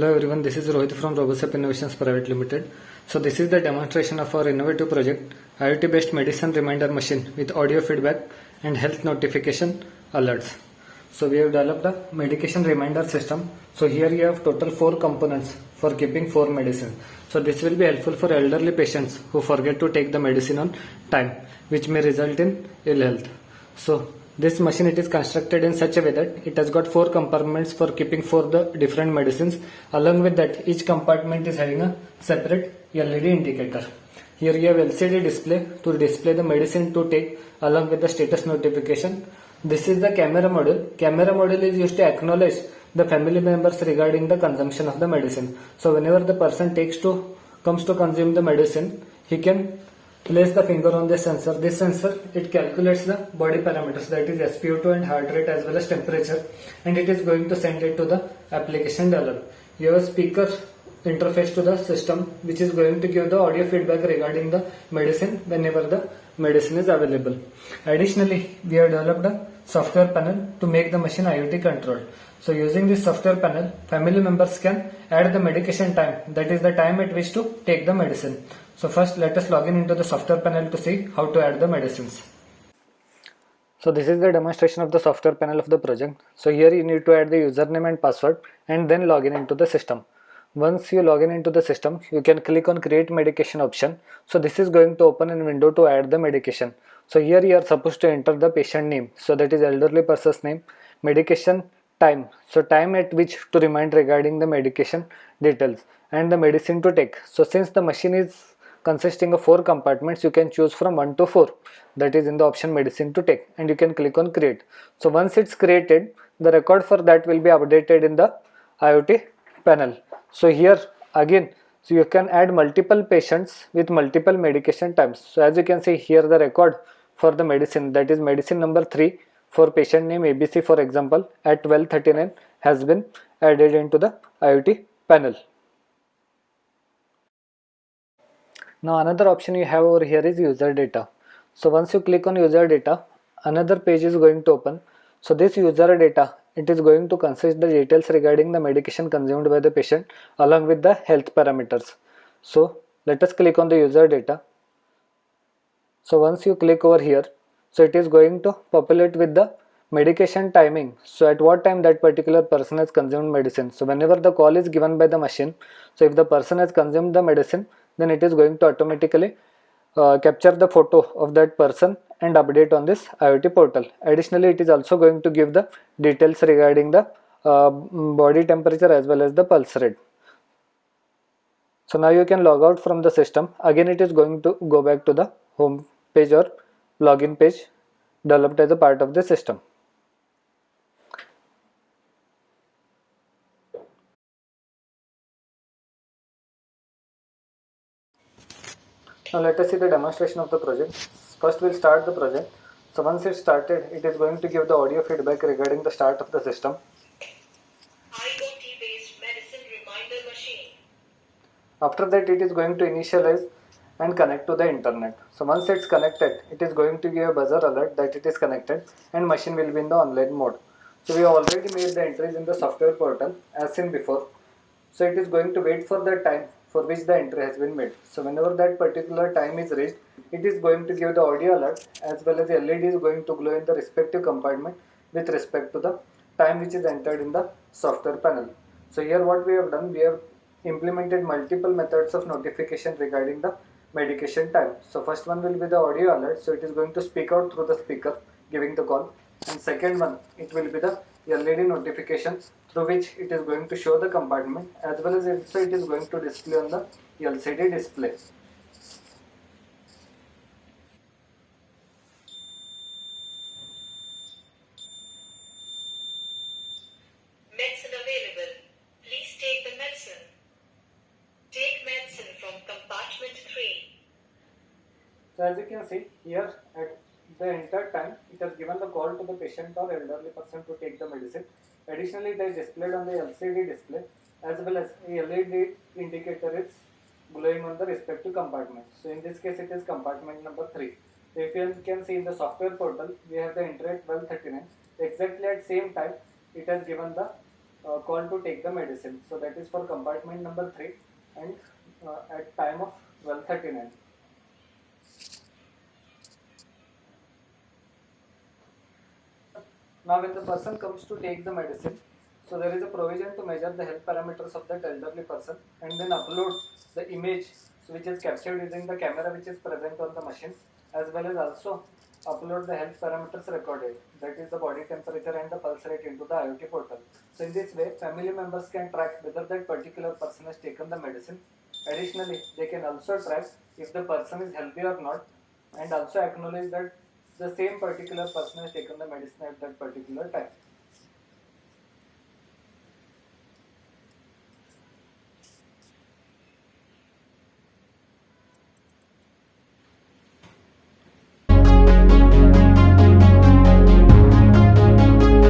Hello everyone, this is Rohit from Robosep Innovations Private Limited. So this is the demonstration of our innovative project, IoT based medicine reminder machine with audio feedback and health notification alerts. So we have developed a medication reminder system. So here you have total 4 components for keeping 4 medicines. So this will be helpful for elderly patients who forget to take the medicine on time, which may result in ill health. So this machine, it is constructed in such a way that it has got 4 compartments for keeping 4 the different medicines. Along with that, each compartment is having a separate LED indicator. Here you have LCD display to display the medicine to take along with the status notification. This is the camera module. Camera module is used to acknowledge the family members regarding the consumption of the medicine. So whenever the person comes to consume the medicine, he can place the finger on the sensor. This sensor, it calculates the body parameters, that is SpO2 and heart rate as well as temperature, and it is going to send it to the application developer. You have a speaker interface to the system which is going to give the audio feedback regarding the medicine whenever the medicine is available. Additionally, we have developed a software panel to make the machine IoT controlled. So using this software panel, family members can add the medication time, that is the time at which to take the medicine. So first let us log in into the software panel to see how to add the medicines. So this is the demonstration of the software panel of the project. So here you need to add the username and password and then log in into the system. Once you log in into the system, you can click on create medication option. So this is going to open a window to add the medication. So here you are supposed to enter the patient name. So that is elderly person's name, medication time. So time at which to remind regarding the medication details and the medicine to take. So since the machine is consisting of 4 compartments, you can choose from 1 to 4, that is in the option medicine to take, and you can click on create. So once it's created, the record for that will be updated in the IoT panel. So here again, so you can add multiple patients with multiple medication times. So as you can see here, the record for the medicine, that is medicine number 3 for patient name ABC for example at 12:39 has been added into the IoT panel. Now another option you have over here is user data. So once you click on user data, another page is going to open. So this user data, it is going to consist the details regarding the medication consumed by the patient along with the health parameters. So let us click on the user data. So once you click over here, so it is going to populate with the medication timing. So at what time that particular person has consumed medicine. So whenever the call is given by the machine, so if the person has consumed the medicine, then it is going to automatically capture the photo of that person and update on this IoT portal. Additionally, it is also going to give the details regarding the body temperature as well as the pulse rate. So now you can log out from the system. Again, it is going to go back to the home page or login page developed as a part of the system. Now let us see the demonstration of the project. First we'll start the project. So once it's started, it is going to give the audio feedback regarding the start of the system. IoT based medicine reminder machine. After that, it is going to initialize and connect to the internet. So once it's connected, it is going to give a buzzer alert that it is connected and machine will be in the online mode. So we have already made the entries in the software portal as seen before. So it is going to wait for the time for which the entry has been made. So whenever that particular time is reached, it is going to give the audio alert as well as the LED is going to glow in the respective compartment with respect to the time which is entered in the software panel. So here what we have done, we have implemented multiple methods of notification regarding the medication time. So first one will be the audio alert. So it is going to speak out through the speaker giving the call, and second one, it will be the LED notification through which it is going to show the compartment as well as also it is going to display on the LCD display. Medicine available. Please take the medicine. Take medicine from compartment 3. So as you can see here, at the entered time, it has given the call to the patient or elderly person to take the medicine. Additionally, it is displayed on the LCD display as well as a LED indicator is glowing on the respective compartment. So in this case, it is compartment number 3. So if you can see in the software portal, we have the entry at 12:39. Exactly at same time, it has given the call to take the medicine. So that is for compartment number 3 and at time of 12:39. Now when the person comes to take the medicine, so there is a provision to measure the health parameters of that elderly person and then upload the image which is captured using the camera which is present on the machine, as well as also upload the health parameters recorded, that is the body temperature and the pulse rate, into the IoT portal. So in this way, family members can track whether that particular person has taken the medicine. Additionally, they can also track if the person is healthy or not, and also acknowledge that the same particular person has taken the medicine at that particular time.